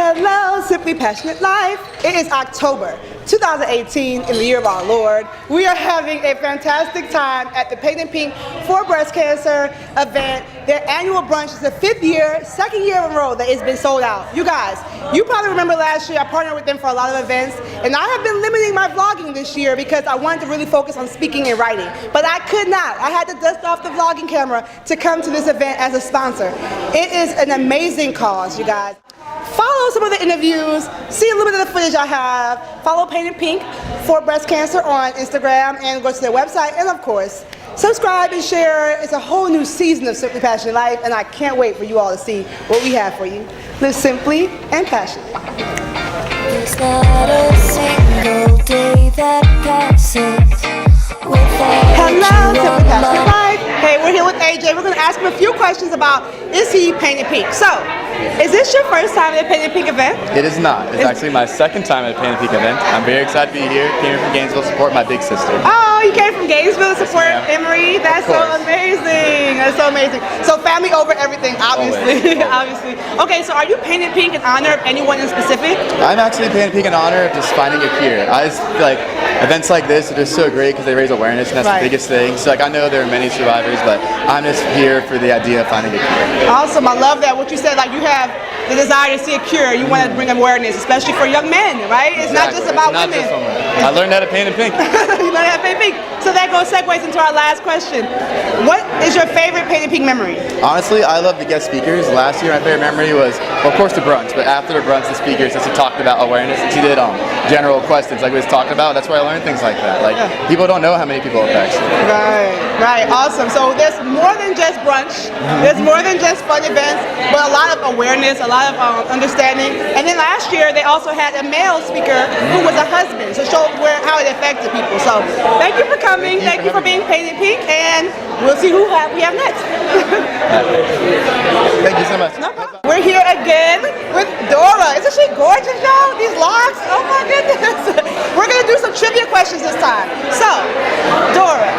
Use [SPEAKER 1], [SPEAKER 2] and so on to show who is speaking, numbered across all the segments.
[SPEAKER 1] Hello, Simply Passionate Life. It is October 2018 in the year of our Lord. We are having a fantastic time at the Paint and Pink for Breast Cancer event. Their annual brunch is the 5th year, 2nd year in a row that it's been sold out. You guys, you probably remember last year I partnered with them for a lot of events, and I have been limiting my vlogging this year because I wanted to really focus on speaking and writing. But I could not. I had to dust off the vlogging camera to come to this event as a sponsor. It is an amazing cause, you guys. Follow some of the interviews, see a little bit of the footage I have. Follow Paint and Pink for Breast Cancer on Instagram and go to their website. And of course, subscribe and share. It's a whole new season of Simply Passionate Life, and I can't wait for you all to see what we have for you. Live simply and passionately.
[SPEAKER 2] There's not a single day that passes without
[SPEAKER 1] Hello, Simply Passionate Life. Hey, we're here with AJ. We're going to ask him a few questions about, is he Paint and Pink? So, is this your first time at a Paint and Pink event?
[SPEAKER 3] It is not. It's actually my second time at a Paint and Pink event. I'm very excited to be here. Came here from Gainesville to support my big sister.
[SPEAKER 1] Oh, you came from Gainesville to support Emery? That's so amazing. That's so amazing. So family over everything, obviously. Obviously. Okay, so are you Paint and Pink in honor of anyone in specific?
[SPEAKER 3] I'm actually Paint and Pink in honor of just finding a cure. I just feel like events like this are just so great because they raise awareness, and that's the biggest thing. So like I know there are many survivors, but I'm just here for the idea of finding a cure.
[SPEAKER 1] Awesome. I love that. What you said, like you have the desire to see a cure. You want to bring awareness, especially for young men, right? It's not just about women.
[SPEAKER 3] Just I learned how to Paint and Pink.
[SPEAKER 1] You learned how to Paint and Pink. So that segues into our last question. What is your favorite Paint and Pink memory?
[SPEAKER 3] Honestly, I love the guest speakers. Last year, my favorite memory was, well, of course, the brunch. But after the brunch, the speakers just talked about awareness, and she did general questions like we was talking about. That's where I learned things like that. Like people don't know how many people it affects.
[SPEAKER 1] Right, awesome. So there's more than just brunch. There's more than just fun events, but a lot of awareness, a lot of understanding. And then last year they also had a male speaker who was a husband, so show how it affected people. So thank you for coming. Thank you for being Paint and Pink, and we'll see who we have next.
[SPEAKER 3] Thank you so much.
[SPEAKER 1] No problem. We're here again with Dora. Isn't she gorgeous, y'all? These locks. Oh my goodness. We're gonna do some trivia questions this time. So, Dora.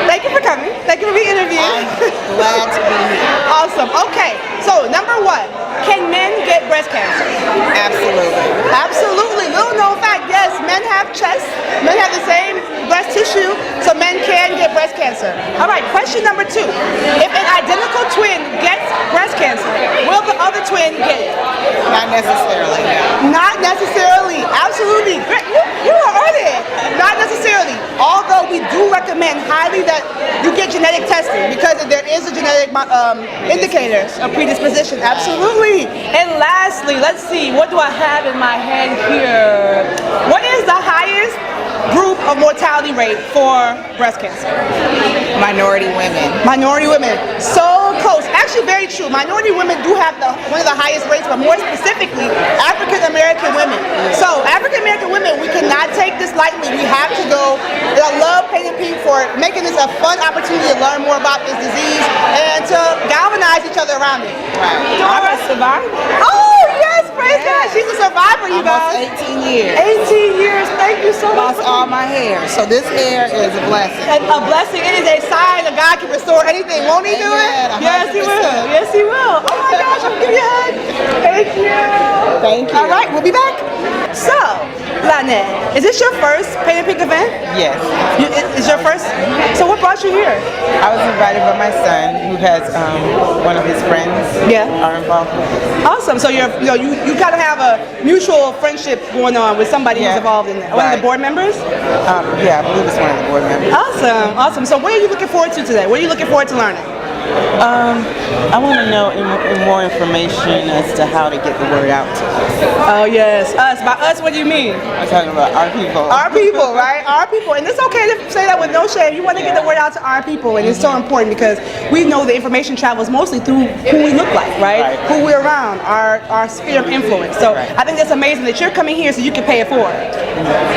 [SPEAKER 1] Thank you for coming. Thank you for being interviewed.
[SPEAKER 4] I'm glad to be here.
[SPEAKER 1] Awesome. Okay. So, number one, can men get breast cancer?
[SPEAKER 4] Absolutely.
[SPEAKER 1] Absolutely. Little known fact, yes, men have chest. Men have the same breast tissue, so men can get breast cancer. All right, question number two. If an identical twin gets breast cancer, will the other twin get it?
[SPEAKER 4] Not necessarily.
[SPEAKER 1] Not necessarily. Absolutely. Great. You are on it. Not necessarily. Although we do recommend highly that you get genetic testing because there is a genetic indicator of predisposition. Absolutely. And lastly, let's see. What do I have in my hand here? What is the highest group of mortality rate for breast cancer?
[SPEAKER 4] Minority women.
[SPEAKER 1] Minority women. So close. Actually, very true. Minority women do have one of the highest rates, but more specifically, African American women. So, African American women, we cannot take this lightly. We have to go. And I love Paint and Pink for making this a fun opportunity to learn more about this disease and to galvanize each other around it.
[SPEAKER 4] Right. I'm a survivor.
[SPEAKER 1] Oh, yes, praise God. She's a survivor, you guys.
[SPEAKER 4] Almost 18 years.
[SPEAKER 1] 18 years. Thank you so much.
[SPEAKER 4] Lost all my hair, so this hair is a blessing.
[SPEAKER 1] A blessing. It is a sign that God can restore anything. Won't He do it? Yes, He will. Yes, He will. Oh my gosh, I'm giving you a hug. Thank you.
[SPEAKER 4] Thank you.
[SPEAKER 1] All right, we'll be back. So, Lynette, is this your first Paint and Pink event?
[SPEAKER 4] Yes.
[SPEAKER 1] Is your first? So what brought you here?
[SPEAKER 4] I was invited by my son, who has one of his friends are involved with it.
[SPEAKER 1] Awesome. So you got to have a mutual friendship going on with somebody who's involved in that. One of the board members?
[SPEAKER 4] Yeah, I believe it's one of the board members.
[SPEAKER 1] Awesome. So what are you looking forward to today? What are you looking forward to learning?
[SPEAKER 4] I want to know more information as to how to get the word out to us.
[SPEAKER 1] Oh yes, us. By us, what do you mean?
[SPEAKER 4] I'm talking about our people.
[SPEAKER 1] Our people, right? Our people. And it's okay to say that with no shame. You want to get the word out to our people, and it's so important because we know the information travels mostly through who we look like, right? Who we're around, our sphere of influence. So I think that's amazing that you're coming here so you can pay it forward.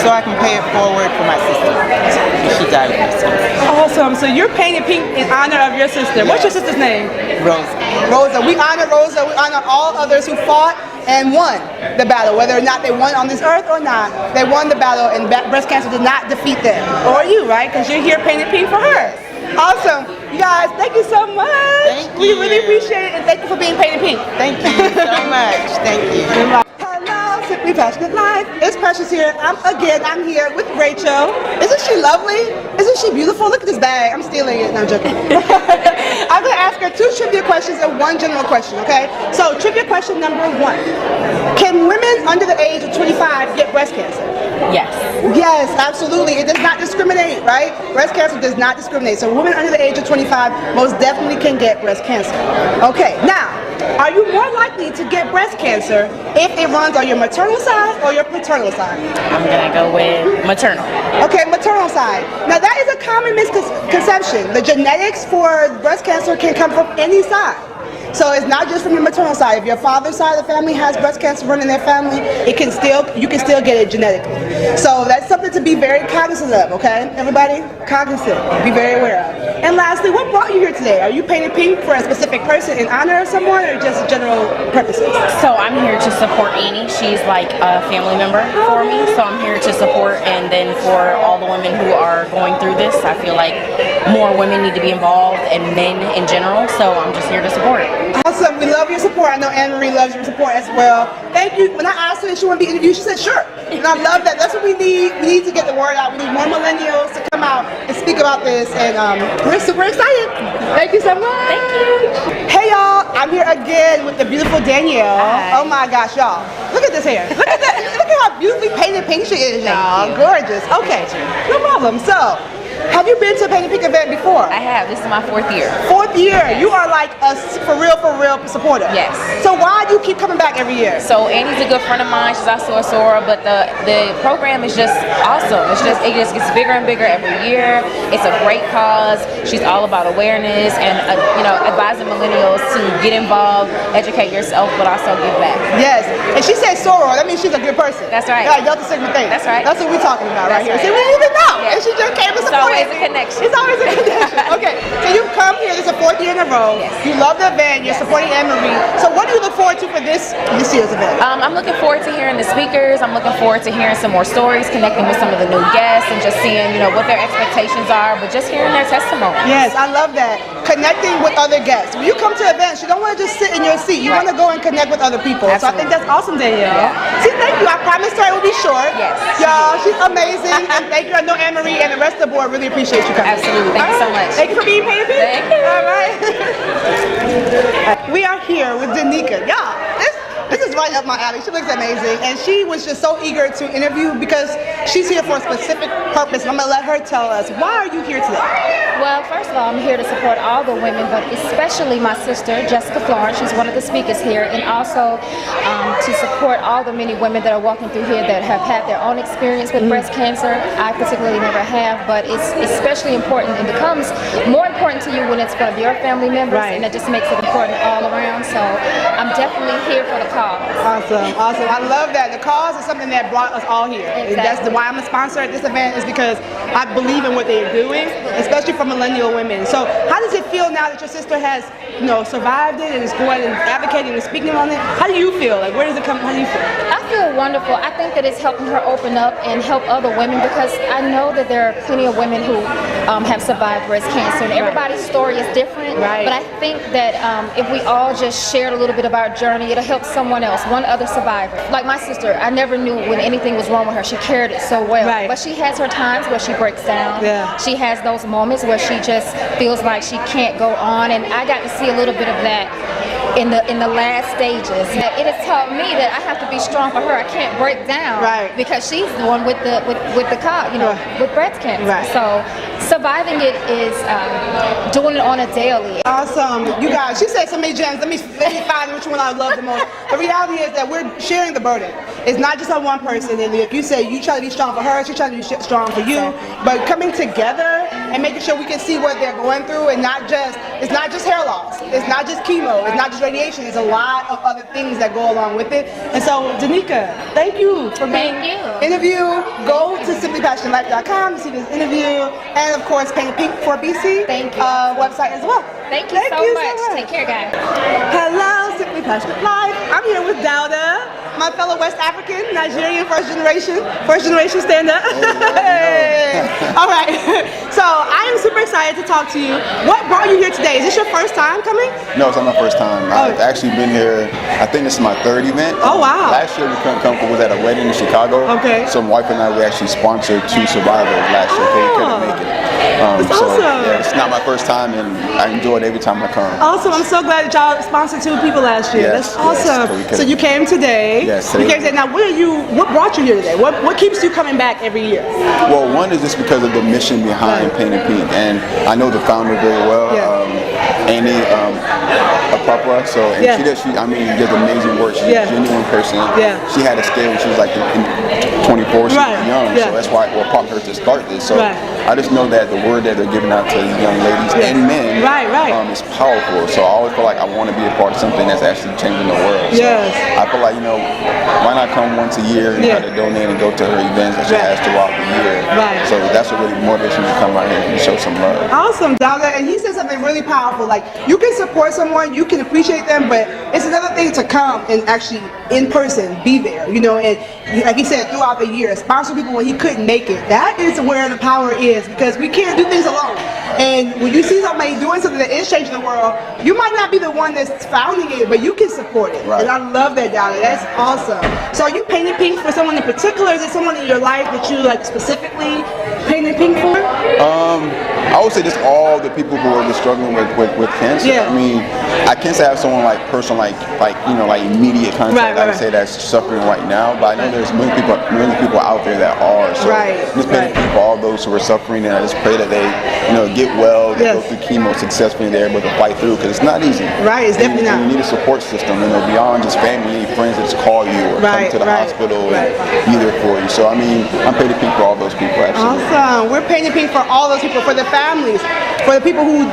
[SPEAKER 4] So I can pay it forward for my sister. She died of breast cancer.
[SPEAKER 1] Awesome. So you're Paint and Pink in honor of your sister. What's your sister's name?
[SPEAKER 4] Rosa.
[SPEAKER 1] Rosa. We honor Rosa. We honor all others who fought and won the battle, whether or not they won on this earth or not. They won the battle, and breast cancer did not defeat them. Or you, right? Because you're here Paint and Pink for her. Awesome. You guys, thank you so much.
[SPEAKER 4] Thank
[SPEAKER 1] We
[SPEAKER 4] you.
[SPEAKER 1] really appreciate it, and thank you for being painted pink.
[SPEAKER 4] Thank you so much. Thank you.
[SPEAKER 1] Hello, Simply Passionate Life. It's Precious here. I'm here with Rachel. Isn't she lovely? Isn't she beautiful? Look at this bag. I'm stealing it. No, I'm joking. I'm going to ask her 2 trivia questions and 1 general question, okay? So, trivia question number 1. Can women under the age of 25 get breast cancer?
[SPEAKER 5] Yes.
[SPEAKER 1] Yes, absolutely. It does not discriminate, right? Breast cancer does not discriminate. So women under the age of 25 most definitely can get breast cancer. Okay, now, are you more likely to get breast cancer if it runs on your maternal side or your paternal side?
[SPEAKER 5] I'm gonna go with maternal.
[SPEAKER 1] Okay, maternal side. Now that is a common misconception. The genetics for breast cancer can come from any side. So it's not just from your maternal side. If your father's side of the family has breast cancer running in their family, you can still get it genetically. So that's something to be very cognizant of, okay? Everybody, cognizant. Be very aware of. And lastly, what brought you here today? Are you painting pink for a specific person in honor of someone or just general purposes?
[SPEAKER 5] So I'm here to support Annie. She's like a family member for me. So I'm here to support, and then for all the women who are going through this, I feel like more women need to be involved and men in general. So I'm just here to support.
[SPEAKER 1] Awesome. We love your support. I know Anne-Marie loves your support as well. Thank you. When I asked her if she wanted to be interviewed, she said sure. And I love that. That's what we need. We need to get the word out. We need more millennials to come out and speak about this. And we're super excited. Thank you so much.
[SPEAKER 5] Thank you.
[SPEAKER 1] Hey, y'all. I'm here again with the beautiful Danielle.
[SPEAKER 5] Hi.
[SPEAKER 1] Oh, my gosh, y'all. Look at this hair. Look at that. Look at how beautifully painted pink she is, y'all. Gorgeous. Okay. No problem. So, have you been to a Painted Pink event before?
[SPEAKER 5] I have. This is my 4th year.
[SPEAKER 1] 4th year. You are like a for real supporter.
[SPEAKER 5] Yes.
[SPEAKER 1] So why do you keep coming back every year?
[SPEAKER 5] So Annie's a good friend of mine. She's also a Sora, but the program is just awesome. It just gets bigger and bigger every year. It's a great cause. She's all about awareness and advising millennials to get involved, educate yourself, but also give back.
[SPEAKER 1] Yes. And she said Sora. That means she's a good person.
[SPEAKER 5] That's right.
[SPEAKER 1] Yeah, Delta Sigma Theta.
[SPEAKER 5] That's right.
[SPEAKER 1] That's what we're talking about right
[SPEAKER 5] That's
[SPEAKER 1] here.
[SPEAKER 5] right.
[SPEAKER 1] See, we didn't even know.
[SPEAKER 5] Yeah.
[SPEAKER 1] And she just came to
[SPEAKER 5] It's
[SPEAKER 1] support
[SPEAKER 5] always
[SPEAKER 1] it.
[SPEAKER 5] a connection.
[SPEAKER 1] It's always a connection. Okay. So you've come here. This is a 4th year in a row.
[SPEAKER 5] Yes.
[SPEAKER 1] You love the event. You're
[SPEAKER 5] Yes.
[SPEAKER 1] supporting Anne-Marie. So what do you look forward to for this year's event?
[SPEAKER 5] I'm looking forward to hearing the speakers. I'm looking forward to hearing some more stories, connecting with some of the new guests, and just seeing, what their expectations are, but just hearing their testimony.
[SPEAKER 1] Yes, I love that. Connecting with other guests. When you come to events, you don't want to just sit in your seat. You
[SPEAKER 5] Right.
[SPEAKER 1] want to go and connect with other people. So I think that's awesome, Danielle.
[SPEAKER 5] Yeah.
[SPEAKER 1] See, thank you. I promised her it would be short.
[SPEAKER 5] Yes.
[SPEAKER 1] Y'all, she's amazing. And thank you. I know Anne-Marie and the rest of the board really appreciate you coming.
[SPEAKER 5] Absolutely. Thank you so much.
[SPEAKER 1] Thank you for being paid.
[SPEAKER 5] Thank you.
[SPEAKER 1] All right. We are here with Danica. Y'all, this is right up my alley. She looks amazing. And she was just so eager to interview because she's here for a specific purpose. And I'm going to let her tell us, why are you here today?
[SPEAKER 6] Well, first of all, I'm here to support all the women, but especially my sister, Jessica Florence. She's one of the speakers here, and also to support all the many women that are walking through here that have had their own experience with breast cancer. I particularly never have, but it's especially important and becomes more important to you when it's one of your family members,
[SPEAKER 1] Right.
[SPEAKER 6] and it just makes it important all around. So I'm definitely here for the cause.
[SPEAKER 1] Awesome, awesome. I love that. The cause is something that brought us all here.
[SPEAKER 6] Exactly.
[SPEAKER 1] That's why I'm a sponsor at this event, is because I believe in what they're doing, especially for millennial women. So how does it feel now that your sister has, survived it and is going and advocating and speaking on it? How do you feel? Like, where does it come? How do you feel?
[SPEAKER 6] I feel wonderful. I think that it's helping her open up and help other women, because I know that there are plenty of women who have survived breast cancer, and everybody's story is different.
[SPEAKER 1] Right.
[SPEAKER 6] But I think that if we all just shared a little bit of our journey, it'll help someone else, one other survivor. Like my sister, I never knew when anything was wrong with her. She carried it so well.
[SPEAKER 1] Right.
[SPEAKER 6] But she has her times where she breaks down.
[SPEAKER 1] Yeah.
[SPEAKER 6] She has those moments where she just feels like she can't go on, and I got to see a little bit of that in the last stages. It has taught me that I have to be strong for her. I can't break down,
[SPEAKER 1] Right.
[SPEAKER 6] because she's the one with the
[SPEAKER 1] Right.
[SPEAKER 6] with breast cancer.
[SPEAKER 1] Right.
[SPEAKER 6] So surviving it is doing it on a daily.
[SPEAKER 1] Awesome. You guys, she said so many gems. Let me find which one I love the most. The reality is that we're sharing the burden. It's not just on one person. And if you say you try to be strong for her, she's trying to be strong for you. But coming together and making sure we can see what they're going through, and it's not just hair loss. It's not just chemo. It's not just radiation. There's a lot of other things that go along with it. And so, Danica, thank you for being
[SPEAKER 6] Thank you.
[SPEAKER 1] interviewed. Go to simplypassionatelife.com to see this interview. And of course, Painted Pink for BC.
[SPEAKER 6] Thank you.
[SPEAKER 1] Website as well.
[SPEAKER 6] Thank you so much. Take care, guys.
[SPEAKER 1] Hello, Simply Passionate Life. I'm here with Dauda. my fellow West African, Nigerian, first generation stand up. All right. So I am super excited to talk to you. What brought you here today? Is this your first time coming?
[SPEAKER 7] No, it's not my first time. I've actually been here, I think this is my third event.
[SPEAKER 1] Oh, wow.
[SPEAKER 7] Last year we couldn't come because we was at a wedding in Chicago.
[SPEAKER 1] Okay.
[SPEAKER 7] So my wife and I, we actually sponsored 2 survivors last year. We couldn't make it.
[SPEAKER 1] That's
[SPEAKER 7] so
[SPEAKER 1] awesome.
[SPEAKER 7] yeah, it's not my first time, and I enjoy it every time I come.
[SPEAKER 1] Awesome. I'm so glad that y'all sponsored 2 people last year.
[SPEAKER 7] Yes,
[SPEAKER 1] That's awesome.
[SPEAKER 7] yes,
[SPEAKER 1] So you came today.
[SPEAKER 7] Yes,
[SPEAKER 1] You
[SPEAKER 7] today.
[SPEAKER 1] came today. Now, what brought you here today? What keeps you coming back every year?
[SPEAKER 7] Well, one is just because of the mission behind Paint and Pink, and I know the founder very well, Annie Apapa. So and
[SPEAKER 1] Yeah.
[SPEAKER 7] she does amazing work. She's
[SPEAKER 1] Yeah.
[SPEAKER 7] a genuine person.
[SPEAKER 1] Yeah.
[SPEAKER 7] She had a skill when she was like in 24. She
[SPEAKER 1] Right.
[SPEAKER 7] was young,
[SPEAKER 1] Yeah.
[SPEAKER 7] so that's why what prompted her to start this. So
[SPEAKER 1] Right.
[SPEAKER 7] I just know that the word that they're giving out to young ladies and men
[SPEAKER 1] Right.
[SPEAKER 7] is powerful. So I always feel like I want to be a part of something that's actually changing the world. So
[SPEAKER 1] Yes.
[SPEAKER 7] I feel like why not come once a year and try to donate and go to her events that she has throughout the year.
[SPEAKER 1] Right.
[SPEAKER 7] So that's what really motivates me to come out here and show some love.
[SPEAKER 1] Awesome, Donna. And he said something really powerful. Like, you can support someone, you can appreciate them, but it's another thing to come and actually in person be there, and like he said, throughout the year, sponsor people when he couldn't make it. That is where the power is, because we can't do things alone. And when you see somebody doing something that is changing the world, you might not be the one that's founding it, but you can support it.
[SPEAKER 7] Right.
[SPEAKER 1] And I love that, Donna. That's awesome. So are you painting pink for someone in particular? Is it someone in your life that you like specifically painting pink for?
[SPEAKER 7] I would say just all the people who are just struggling with cancer.
[SPEAKER 1] Yeah.
[SPEAKER 7] I mean, I can't say I have someone like personal, like immediate contact.
[SPEAKER 1] Right,
[SPEAKER 7] I
[SPEAKER 1] right.
[SPEAKER 7] can say that's suffering right now, but I know there's millions of people out there that are. So
[SPEAKER 1] Right,
[SPEAKER 7] just painting
[SPEAKER 1] right.
[SPEAKER 7] for all those who are suffering, and I just pray that they, get well, they go
[SPEAKER 1] Yes.
[SPEAKER 7] through chemo successfully, and they're able to fight through, because it's not easy.
[SPEAKER 1] Right, it's definitely not.
[SPEAKER 7] And you need a support system, beyond just family, you need friends that just call you or
[SPEAKER 1] Right,
[SPEAKER 7] come to the
[SPEAKER 1] right,
[SPEAKER 7] hospital
[SPEAKER 1] right.
[SPEAKER 7] and be there for you. So I mean, I'm painting pink for all those people, absolutely.
[SPEAKER 1] Awesome. We're painting pink for all those people, for the families, for the people who,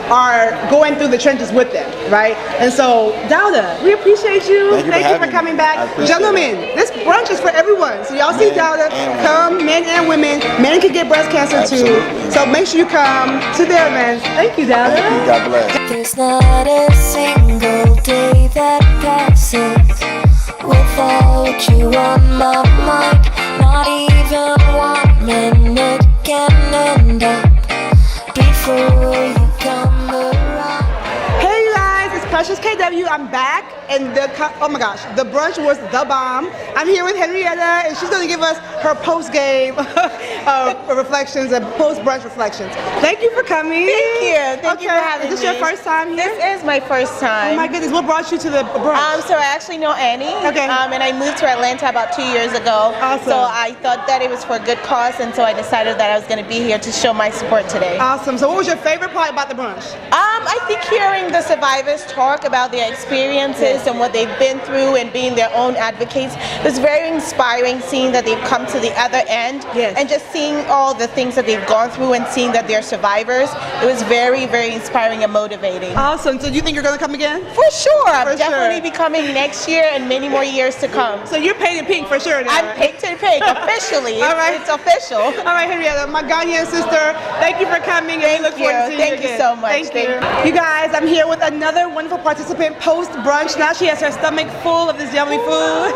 [SPEAKER 1] are going through the trenches with them, right? And so, Dowda, we appreciate you.
[SPEAKER 7] Thank you for having
[SPEAKER 1] coming
[SPEAKER 7] me.
[SPEAKER 1] back.
[SPEAKER 7] I appreciate
[SPEAKER 1] Gentlemen, this brunch is for everyone. So y'all see
[SPEAKER 7] Men
[SPEAKER 1] Dowda,
[SPEAKER 7] and women.
[SPEAKER 1] come, men and women. Men can get breast cancer too.
[SPEAKER 7] Absolutely.
[SPEAKER 1] So make sure you come to their events. Thank you, Dowda.
[SPEAKER 7] Thank you. God bless.
[SPEAKER 2] There's not a single day that passes without you on my mind. Not even 1 minute can end up before you come around.
[SPEAKER 1] Hey you guys, it's Precious KW. I'm back, and oh my gosh, the brunch was the bomb. I'm here with Henrietta, and she's going to give us her post-game reflections and post-brunch reflections. Thank you for coming.
[SPEAKER 8] Thank you. Thank you for having me.
[SPEAKER 1] Is this your first time here?
[SPEAKER 8] This is my first time.
[SPEAKER 1] Oh my goodness, what brought you to the brunch?
[SPEAKER 8] So I actually know Annie.
[SPEAKER 1] Okay.
[SPEAKER 8] And I moved to Atlanta about 2 years ago.
[SPEAKER 1] Awesome.
[SPEAKER 8] So I thought that it was for a good cause, and so I decided that I was going to be here to show my support today.
[SPEAKER 1] Awesome. So what was your favorite part about the brunch?
[SPEAKER 8] I think hearing the survivors talk about their experiences and what they've been through and being their own advocates was very inspiring, seeing that they've come to the other end and just seeing all the things that they've gone through and seeing that they're survivors. It was very, very inspiring and motivating.
[SPEAKER 1] Awesome. So do you think you're going to come again?
[SPEAKER 8] For sure.
[SPEAKER 1] For
[SPEAKER 8] I'm definitely
[SPEAKER 1] sure.
[SPEAKER 8] be coming next year and many more years to come.
[SPEAKER 1] So you're painted pink for sure now,
[SPEAKER 8] I'm
[SPEAKER 1] right?
[SPEAKER 8] pink to the pink, officially.
[SPEAKER 1] All right.
[SPEAKER 8] It's official.
[SPEAKER 1] All right, Henrietta, my Ghanaian sister, thank you for coming, and we look forward to seeing
[SPEAKER 8] Thank
[SPEAKER 1] you
[SPEAKER 8] you
[SPEAKER 1] again.
[SPEAKER 8] so much.
[SPEAKER 1] Thank you. You guys, I'm here with another wonderful participant post-brunch. Now she has her stomach full of this yummy food.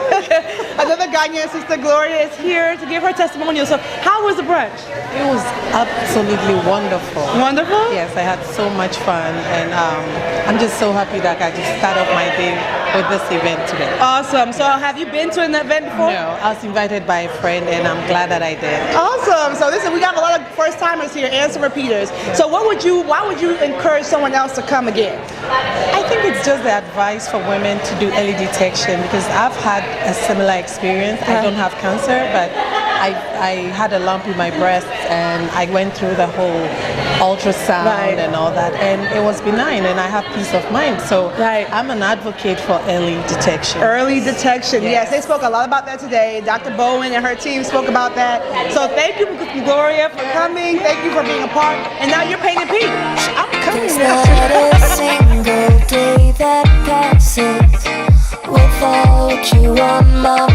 [SPEAKER 1] Another Ghanaian sister, Gloria, is here to give her testimonial. So how was the brunch?
[SPEAKER 9] It was absolutely wonderful.
[SPEAKER 1] Wonderful?
[SPEAKER 9] Yes, I had so much fun, and I'm just so happy that I just start off my day with this event today.
[SPEAKER 1] Awesome. So have you been to an event before?
[SPEAKER 9] No, I was invited by a friend, and I'm glad that I did.
[SPEAKER 1] Awesome. So listen, we got a lot of first-timers here and some repeaters. So why would you encourage someone else to come again?
[SPEAKER 9] I think it's just the advice for women to do early detection, because I've had a similar experience. I don't have cancer, but I had a lump in my breast, and I went through the whole ultrasound and all that, and it was benign, and I have peace of mind. So I'm an advocate for early detection.
[SPEAKER 1] Early detection, yes. They spoke a lot about that today. Dr. Bowen and her team spoke about that. So thank you, Gloria, for coming. Thank you for being a part. And now you're painted pink. I'm coming
[SPEAKER 2] There's
[SPEAKER 1] now.
[SPEAKER 2] not a single day that passes without you on my